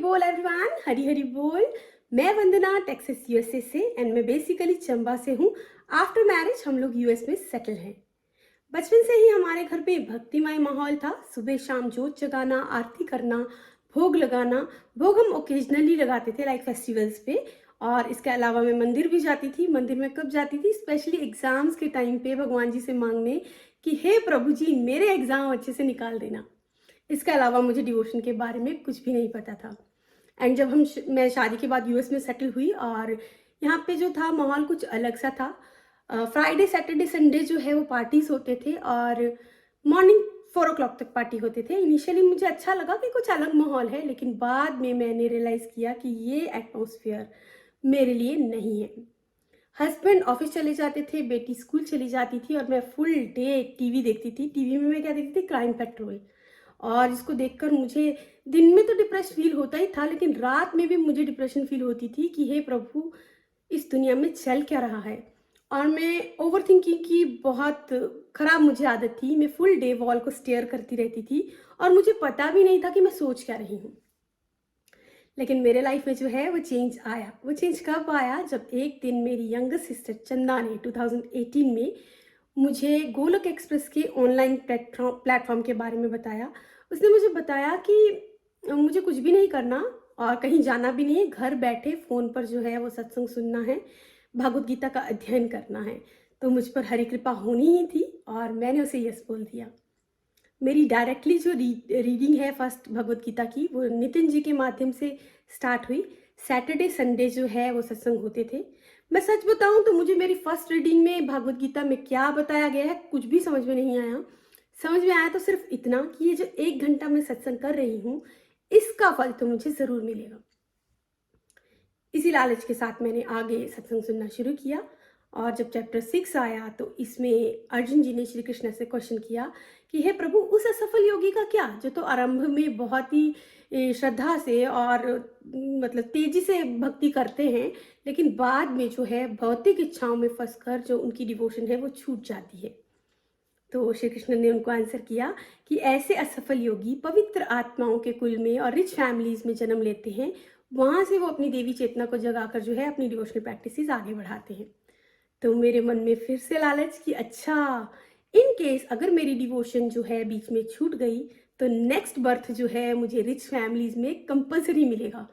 बोल एवरीवन, हरी हरी बोल। मैं वंदना टेक्सास यूएसए से एंड मैं बेसिकली चंबा से हूँ। आफ्टर मैरिज हम लोग यूएस में सेटल हैं। बचपन से ही हमारे घर पे भक्तिमय माहौल था। सुबह शाम जोत जगाना, आरती करना, भोग लगाना। भोग हम ओकेजनली लगाते थे लाइक फेस्टिवल्स पे। और इसके अलावा मैं मंदिर भी जाती थी। मंदिर में कब जाती थी? स्पेशली एग्जाम्स के टाइम पे भगवान जी से मांगने कि हे प्रभु जी मेरे एग्जाम अच्छे से निकाल देना। इसके अलावा मुझे डिवोशन के बारे में कुछ भी नहीं पता था। एंड जब मैं शादी के बाद यूएस में सेटल हुई और यहाँ पे जो था माहौल कुछ अलग सा था। फ्राइडे सैटरडे संडे जो है वो पार्टीज होते थे और मॉर्निंग 4 o'clock तक पार्टी होते थे। इनिशियली मुझे अच्छा लगा कि कुछ अलग माहौल है, लेकिन बाद में मैंने रियलाइज़ किया कि ये एटमॉस्फेयर मेरे लिए नहीं है। हस्बैंड ऑफिस चले जाते थे, बेटी स्कूल चली जाती थी और मैं फुल डे टीवी देखती थी। टीवी में मैं क्या देखती थी? Crime petrol. और इसको देखकर मुझे दिन में तो डिप्रेस फील होता ही था, लेकिन रात में भी मुझे डिप्रेशन फील होती थी कि हे प्रभु इस दुनिया में चल क्या रहा है। और मैं ओवर थिंकिंग की बहुत खराब मुझे आदत थी। मैं फुल डे वॉल को स्टेयर करती रहती थी और मुझे पता भी नहीं था कि मैं सोच क्या रही हूँ। लेकिन मेरे लाइफ में जो है वो चेंज आया। वो चेंज कब आया? जब एक दिन मेरी यंगर सिस्टर चंदा ने 2018 में मुझे गोलोक एक्सप्रेस के ऑनलाइन प्लेटफॉर्म के बारे में बताया। उसने मुझे बताया कि मुझे कुछ भी नहीं करना और कहीं जाना भी नहीं है, घर बैठे फ़ोन पर जो है वो सत्संग सुनना है, भागवत गीता का अध्ययन करना है। तो मुझ पर हरी कृपा होनी ही थी और मैंने उसे यस बोल दिया। मेरी डायरेक्टली जो रीडिंग है फर्स्ट भगवत गीता की, वो नितिन जी के माध्यम से स्टार्ट हुई। सैटरडे संडे जो है वो सत्संग होते थे। मैं सच बताऊं तो मुझे मेरी फर्स्ट रीडिंग में भगवत गीता में क्या बताया गया है कुछ भी समझ में नहीं आया। समझ में आया तो सिर्फ इतना कि ये जो 1 घंटा मैं सत्संग कर रही हूँ इसका फल तो मुझे ज़रूर मिलेगा। इसी लालच के साथ मैंने आगे सत्संग सुनना शुरू किया। और जब चैप्टर 6 आया तो इसमें अर्जुन जी ने श्री कृष्ण से क्वेश्चन किया कि हे प्रभु उस असफल योगी का क्या, जो तो आरंभ में बहुत ही श्रद्धा से और मतलब तेजी से भक्ति करते हैं, लेकिन बाद में जो है भौतिक इच्छाओं में फंसकर जो उनकी डिवोशन है वो छूट जाती है। तो श्री कृष्ण ने उनको आंसर किया कि ऐसे असफल योगी पवित्र आत्माओं के कुल में और रिच फैमिलीज में जन्म लेते हैं। वहां से वो अपनी देवी चेतना को जगाकर जो है अपनी डिवोशनल प्रैक्टिसेस आगे बढ़ाते हैं। तो मेरे मन में फिर से लालच कि अच्छा, इन केस अगर मेरी डिवोशन जो है बीच में छूट गई तो नेक्स्ट बर्थ जो है मुझे रिच फैमिलीज में कंपलसरी मिलेगा।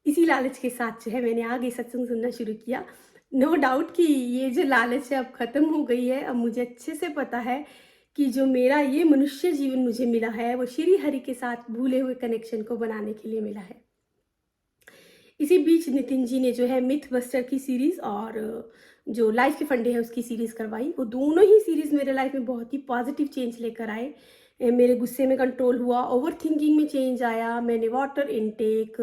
इसी लालच के साथ जो है मैंने आगे सत्संग सुनना शुरू किया। नो डाउट कि ये जो लालच है अब खत्म हो गई है। अब मुझे अच्छे से पता है कि जो मेरा ये मनुष्य जीवन मुझे मिला है वो श्री हरि के साथ भूले हुए कनेक्शन को बनाने के लिए मिला है। इसी बीच नितिन जी ने जो है मिथ बस्टर की सीरीज और जो लाइफ के फंडे है उसकी सीरीज करवाई। वो दोनों ही सीरीज मेरे लाइफ में बहुत ही पॉजिटिव चेंज लेकर आए। मेरे गुस्से में कंट्रोल हुआ, ओवर थिंकिंग में चेंज आया, मैंने वाटर इनटेक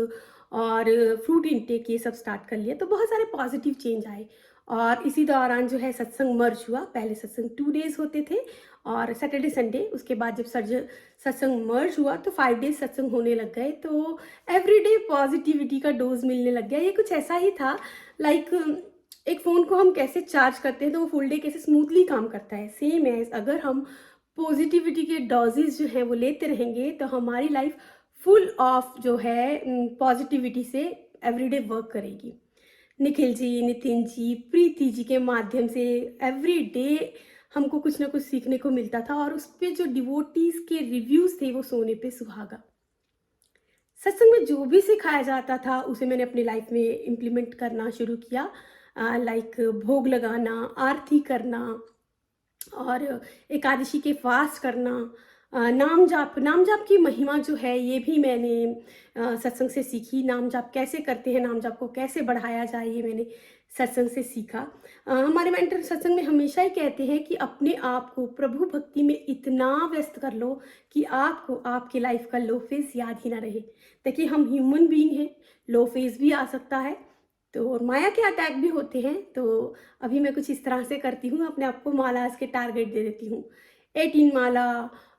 और फ्रूट इनटेक ये सब स्टार्ट कर लिया। तो बहुत सारे पॉजिटिव चेंज आए। और इसी दौरान जो है सत्संग मर्ज हुआ। पहले सत्संग 2 days होते थे और सैटरडे संडे। उसके बाद जब सत्संग मर्ज हुआ तो 5 days सत्संग होने लग गए। तो एवरीडे पॉजिटिविटी का डोज मिलने लग गया। ये कुछ ऐसा ही था लाइक एक फ़ोन को हम कैसे चार्ज करते हैं तो वो फुल डे कैसे स्मूथली काम करता है, सेम एज अगर हम पॉजिटिविटी के डोजेज जो है वो लेते रहेंगे तो हमारी लाइफ फुल ऑफ जो है पॉजिटिविटी से एवरीडे वर्क करेगी। निखिल जी, नितिन जी, प्रीति जी के माध्यम से एवरी डे हमको कुछ ना कुछ सीखने को मिलता था और उस पर जो डिवोटीज के रिव्यूज थे वो सोने पे सुहागा। सत्संग में जो भी सिखाया जाता था उसे मैंने अपनी लाइफ में इम्प्लीमेंट करना शुरू किया। लाइक भोग लगाना, आरती करना और एकादशी के फास्ट करना, नाम जाप की महिमा जो है ये भी मैंने सत्संग से सीखी। नाम जाप कैसे करते हैं, नाम जाप को कैसे बढ़ाया जाए, ये मैंने सत्संग से सीखा। हमारे मेंटर सत्संग में हमेशा ही कहते हैं कि अपने आप को प्रभु भक्ति में इतना व्यस्त कर लो कि आपको आपके लाइफ का लो फेज याद ही ना रहे। देखिए हम ह्यूमन बीइंग हैं, लो फेज भी आ सकता है तो माया के अटैक भी होते हैं। तो अभी मैं कुछ इस तरह से करती हूँ, अपने आप को मालाज के टारगेट दे देती हूँ। 18 माला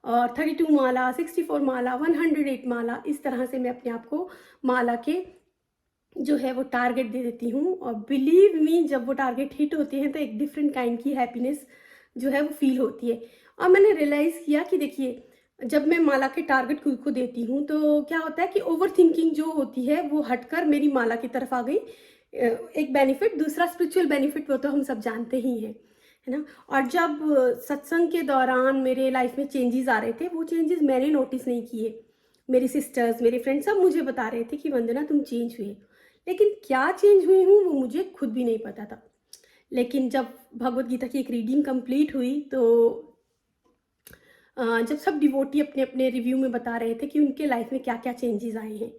और 32 माला, 64 माला, 108 माला, इस तरह से मैं अपने आप को माला के जो है वो टारगेट दे देती हूँ। और बिलीव मी जब वो टारगेट हिट होते हैं तो एक डिफरेंट काइंड की हैप्पीनेस जो है वो फील होती है। और मैंने रियलाइज़ किया कि देखिए जब मैं माला के टारगेट खुद को देती हूँ तो क्या होता है कि ओवर थिंकिंग जो होती है वो हटकर मेरी माला की तरफ आ गई। एक बेनिफिट, दूसरा स्पिरिचुअल बेनिफिट वो तो हम सब जानते ही हैं, है ना? और जब सत्संग के दौरान मेरे लाइफ में चेंजेस आ रहे थे, वो चेंजेस मैंने नोटिस नहीं किए। मेरी सिस्टर्स, मेरे फ्रेंड्स सब मुझे बता रहे थे कि वंदना तुम चेंज हुई हो। लेकिन क्या चेंज हुई हूँ वो मुझे खुद भी नहीं पता था। लेकिन जब भगवद गीता की एक रीडिंग कंप्लीट हुई तो जब सब डिवोटी अपने अपने रिव्यू में बता रहे थे कि उनके लाइफ में क्या क्या चेंजेस आए हैं,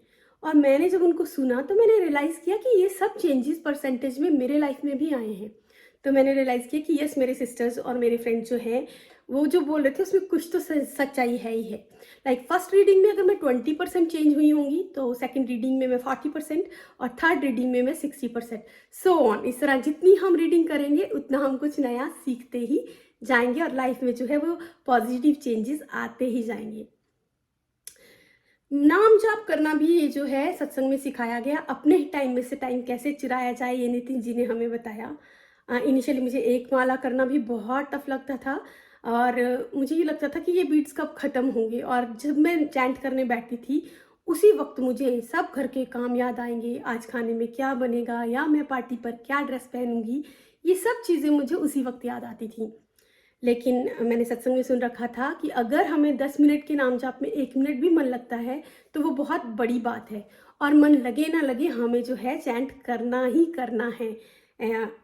और मैंने जब उनको सुना तो मैंने रियलाइज़ किया कि ये सब चेंजेस परसेंटेज में मेरे लाइफ में भी आए हैं। तो मैंने रियलाइज़ किया कि यस, मेरे सिस्टर्स और मेरे फ्रेंड्स जो हैं वो जो बोल रहे थे उसमें कुछ तो सच्चाई है ही है। लाइक फर्स्ट रीडिंग में अगर मैं 20% चेंज हुई होंगी तो सेकंड रीडिंग में मैं 40% और थर्ड रीडिंग में मैं 60%, सो ऑन। इस तरह जितनी हम रीडिंग करेंगे उतना हम कुछ नया सीखते ही जाएंगे और लाइफ में जो है वो पॉजिटिव चेंजेस आते ही जाएंगे। नाम जाप करना भी ये जो है सत्संग में सिखाया गया। अपने ही टाइम में से टाइम कैसे चुराया जाए ये नितिन जी ने हमें बताया। इनिशियली मुझे एक माला करना भी बहुत टफ लगता था और मुझे ये लगता था कि ये बीट्स कब ख़त्म होंगे, और जब मैं चैंट करने बैठती थी उसी वक्त मुझे सब घर के काम याद आएंगे। आज खाने में क्या बनेगा या मैं पार्टी पर क्या ड्रेस पहनूंगी, ये सब चीज़ें मुझे उसी वक्त याद आती थी। लेकिन मैंने सत्संग में सुन रखा था कि अगर हमें 10 मिनट के नाम जाप में 1 मिनट भी मन लगता है तो वो बहुत बड़ी बात है, और मन लगे ना लगे हमें जो है चैंट करना ही करना है।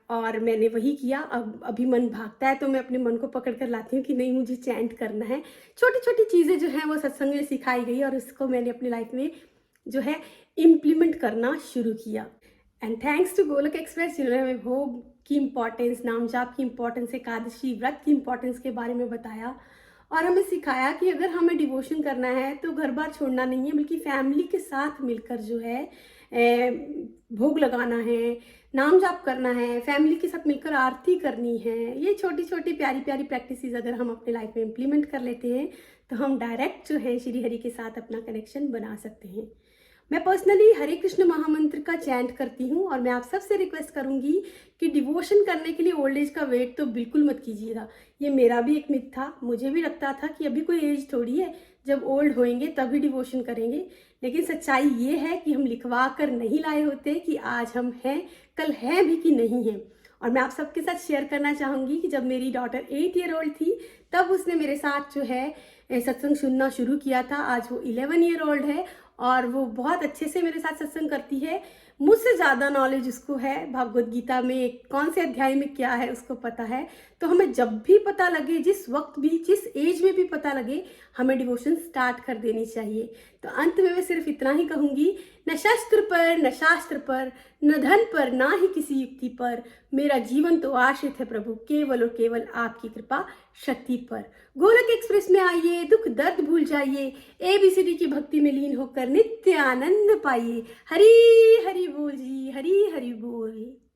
और मैंने वही किया। अब अभी मन भागता है तो मैं अपने मन को पकड़ कर लाती हूँ कि नहीं, मुझे चैंट करना है। छोटी छोटी चीज़ें जो हैं वो सत्संग में सिखाई गई और उसको मैंने अपनी लाइफ में जो है इम्प्लीमेंट करना शुरू किया। एंड थैंक्स टू गोलक एक्सप्रेस जिन्होंने हमें भोग की इम्पॉर्टेंस, नाम जाप की इम्पॉर्टेंस, एकादशी व्रत की इम्पॉर्टेंस के बारे में बताया और हमें सिखाया कि अगर हमें डिवोशन करना है तो घर बार छोड़ना नहीं है, बल्कि फैमिली के साथ मिलकर जो है भोग लगाना है, नाम जाप करना है, फैमिली के साथ मिलकर आरती करनी है। ये छोटी छोटी प्यारी प्यारी प्रैक्टिसेस अगर हम अपने लाइफ में इम्प्लीमेंट कर लेते हैं तो हम डायरेक्ट जो है श्री हरि के साथ अपना कनेक्शन बना सकते हैं। मैं पर्सनली हरे कृष्ण महामंत्र का चैंट करती हूँ और मैं आप सबसे रिक्वेस्ट करूँगी कि डिवोशन करने के लिए ओल्ड एज का वेट तो बिल्कुल मत कीजिएगा। ये मेरा भी एक मिथ था, मुझे भी लगता था कि अभी कोई एज थोड़ी है, जब ओल्ड होएंगे तभी डिवोशन करेंगे। लेकिन सच्चाई ये है कि हम लिखवा कर नहीं लाए होते कि आज हम हैं, कल हैं भी कि नहीं हैं। और मैं आप सबके साथ शेयर करना चाहूँगी कि जब मेरी डॉटर 8 ईयर ओल्ड थी तब उसने मेरे साथ जो है सत्संग सुनना शुरू किया था। आज वो 11 ईयर ओल्ड है और वो बहुत अच्छे से मेरे साथ सत्संग करती है। मुझसे ज़्यादा नॉलेज उसको है, भागवत गीता में कौन से अध्याय में क्या है उसको पता है। तो हमें जब भी पता लगे, जिस वक्त भी, जिस एज में भी पता लगे, हमें डिवोशन स्टार्ट कर देनी चाहिए। तो अंत में मैं सिर्फ इतना ही कहूँगी, न शस्त्र पर न शास्त्र पर, न धन पर ना ही किसी युक्ति पर, मेरा जीवन तो आश्रित है प्रभु केवल और केवल आपकी कृपा शक्ति पर। गोलक एक्सप्रेस में आइए, दुख दर्द भूल जाइए, ABCD की भक्ति में लीन होकर नित्य आनंद पाइए। हरी हरि बोल जी, हरी हरि बोल।